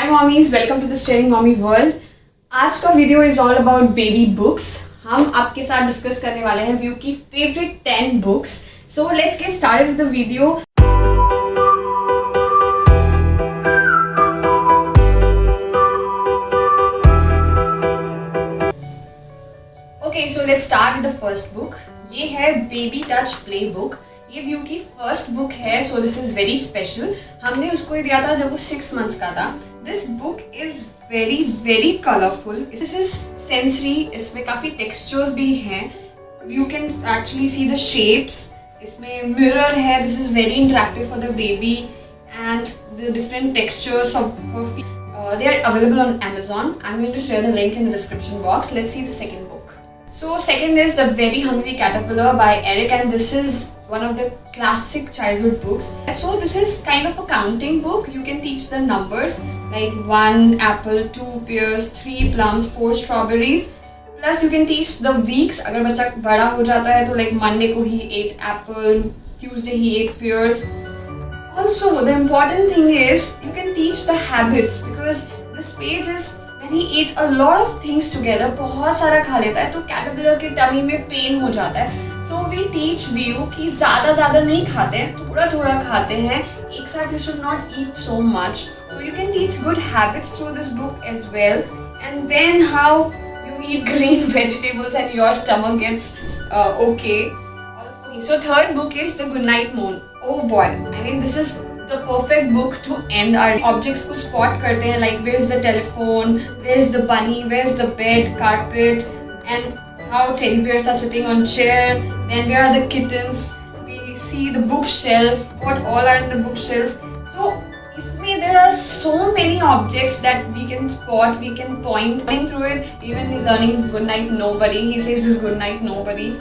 Hi mommies, welcome to the Staring Mommy World. आज का video is all about baby books. हम आपके साथ डिस्कस करने वाले हैं व्यू की favourite 10 books. So let's get started with the video. Okay, so let's start with the first book. ये है बेबी टच प्ले बुक. ये व्यू की फर्स्ट बुक है, so this is very special. हमने उसको दिया था जब वो 6 मंथ्स का था. This book is very very colourful. This is sensory. इसमें काफ़ी टेक्सचर्स भी हैं. You can actually see the shapes. इसमें मिरर है. This is very interactive for the baby and the different textures of they are available on Amazon. I'm going to share the link in the description box. Let's see the second book. So second is The Very Hungry Caterpillar by Eric, and this is one of the classic childhood books. So this is kind of a counting book. You can teach the numbers like 1 apple, 2 pears, 3 plums, 4 strawberries. Plus you can teach the weeks. अगर बच्चा बड़ा हो जाता है तो like Monday को ही 8 apple, Tuesday he 8 pears. Also, the important thing is you can teach the habits because this page is when he ate a lot of things together. बहुत सारा खा लेता है तो कैटरपिलर के टमी में पेन हो जाता है. So we teach व्यू कि ज़्यादा नहीं खाते हैं, थोड़ा खाते हैं एक साथ. You should not eat so much. So you can teach good habits through this book as well. And then how you eat green vegetables and your stomach gets okay. So third book is The Goodnight Moon. Oh boy, I mean this is the perfect book to end our objects को spot करते हैं, like where's the telephone, where's the bunny, where's the bed, carpet, and how teddy bears are sitting on chair. Then where are the kittens? We see the bookshelf, what all are in the bookshelf. So इसमें there are so many objects that we can spot, we can point through it. Even he's learning good night nobody. He says his good night nobody.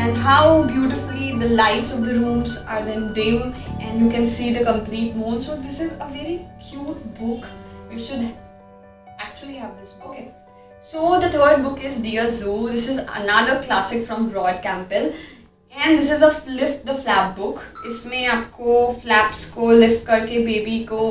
And how beautifully the lights of the rooms are then dim and you can see the complete moon. So this is a very cute book. You should actually have this book. Okay. So the third book is Dear Zoo. This is another classic from Rod Campbell. And this is a lift the flap book. इसमें आपको flaps को lift करके baby को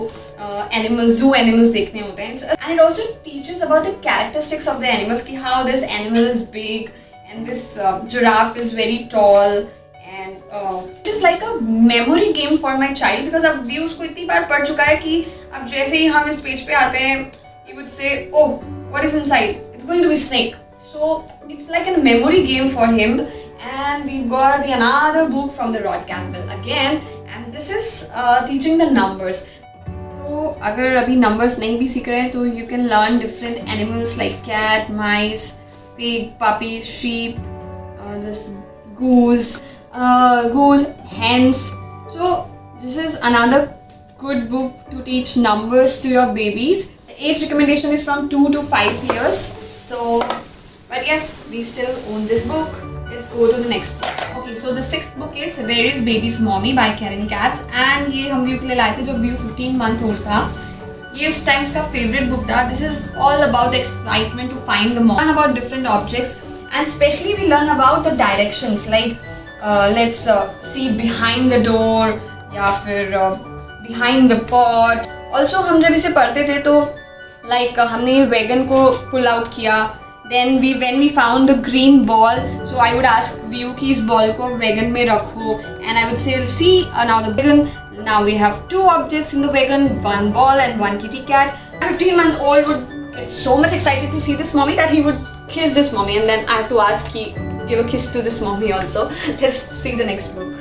animals, zoo animals देखने होते हैं. And it also teaches about the characteristics of the animals, कि how this animal is big. And this giraffe is very tall and this is like a memory game for my child because अब भी उसको इतनी बार पढ़ चुका है कि अब जैसे ही हम इस पेज पे आते हैं he would say, oh, what is inside? It's going to be snake. So it's like a memory game for him. And we've got another book from the Rod Campbell again, and this is teaching the numbers. So अगर अभी numbers नहीं भी सीख रहे हैं तो you can learn different animals like cat, mice, pig, puppies, sheep, this goose, hens. So this is another good book to teach numbers to your babies. The age recommendation is from 2 to 5 years. So, but yes, we still own this book. Let's go to the next book. Okay, so the sixth book is Where is Baby's Mommy by Karen Katz. And ये हम view के लिए लाए थे जब view 15 month old था. ये उस टाइम का फेवरेट बुक था. This is all about excitement to find the mom, about different objects and specially we learn about the directions like let's see behind the door या फिर behind the pot. Also हम जब इसे पढ़ते थे तो like हमने वैगन को पुल आउट किया. Then when we found the green ball, so I would ask View कि इस ball को wagon में रखो, and I would say, see, now the wagon. Now we have 2 objects in the wagon, 1 ball and 1 kitty cat. 15-month-old would get so much excited to see this mommy that he would kiss this mommy, and then I have to ask he give a kiss to this mommy also. Let's see the next book.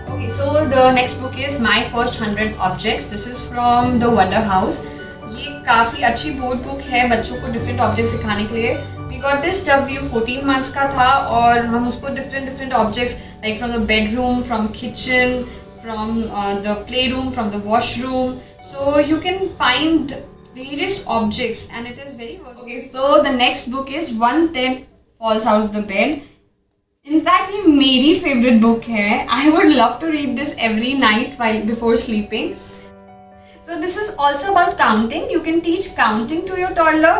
Okay, so the next book is My First 100 Objects. This is from the Wonder House. ये काफ़ी अच्छी board book है बच्चों को different object सिखाने के लिए. We got this जब व्यू 14 months का था और हम उसको different objects like from the bedroom, from kitchen, from the playroom, from the washroom. So you can find various objects and it is very worth. Okay, so the next book is One Ted Falls Out of the Bed. In fact, ये मेरी favorite book है. I would love to read this every night while before sleeping. So this is also about counting. You can teach counting to your toddler.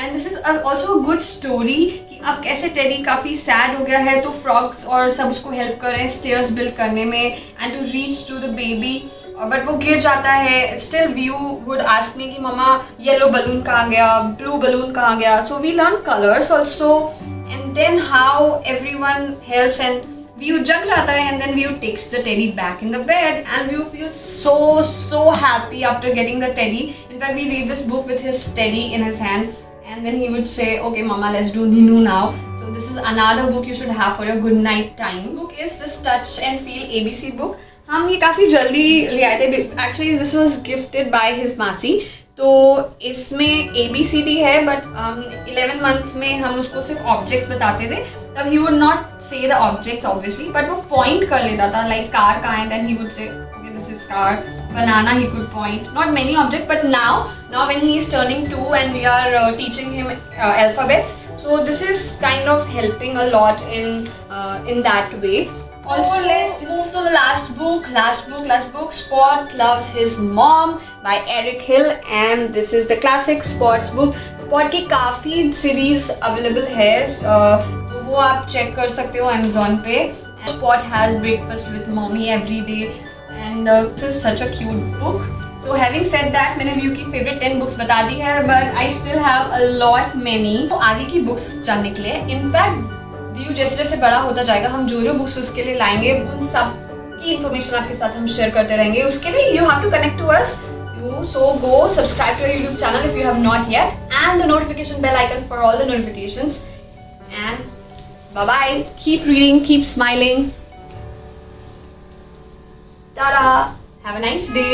And this is also a good story कि अब कैसे teddy काफ़ी sad हो गया है तो frogs और सब उसको हेल्प कर रहे हैं स्टेयर्स बिल्ड करने में and to reach to the baby. But वो गिर जाता है. Still you would ask me कि मम्मा येलो बलून कहाँ गया, ब्लू बलून कहाँ गया. So we learn colours also and then how everyone helps and view जग जाता है and then view takes the teddy back in the bed and view feel so happy after getting the teddy. In fact, we read this book with his teddy in his hand and then he would say, okay mama, let's do Ninu now. So this is another book you should have for your good night time. This book is this Touch and Feel ABC book. हम ये काफ़ी जल्दी ले आए थे. Actually this was gifted by his मासी. तो इसमें ABCD है बट 11 मंथ्स में हम उसको सिर्फ ऑब्जेक्ट्स बताते थे. तब he would not say the objects obviously but वो पॉइंट कर लेता था. लाइक कार कहाँ है, then he would say okay this is car. Banana he could point. Not many objects but now when he is turning 2 and we are teaching him alphabets. So this is kind of helping a lot in that way. Also, let's move to the last book. Spot Loves His Mom by Eric Hill and this is the classic Spot's book. Spot की काफ़ी series available है, तो वो आप check कर सकते हो Amazon पे. Spot has breakfast with mommy every day and this is such a cute book. So having said that, मैंने व्यू की favorite 10 books बता दी है but I still have a lot many. तो आगे की books जानने के लिए in fact व्यू जैसे जैसे बड़ा होता जाएगा हम जो बुक्स उसके लिए लाएंगे उन सब की इन्फॉर्मेशन आपके साथ हम शेयर करते रहेंगे. उसके लिए you have to connect to us. So go subscribe to our YouTube channel if you have not yet and the notification bell icon for all the notifications. And bye bye. Keep reading, keep smiling. Ta-da! Have a nice day.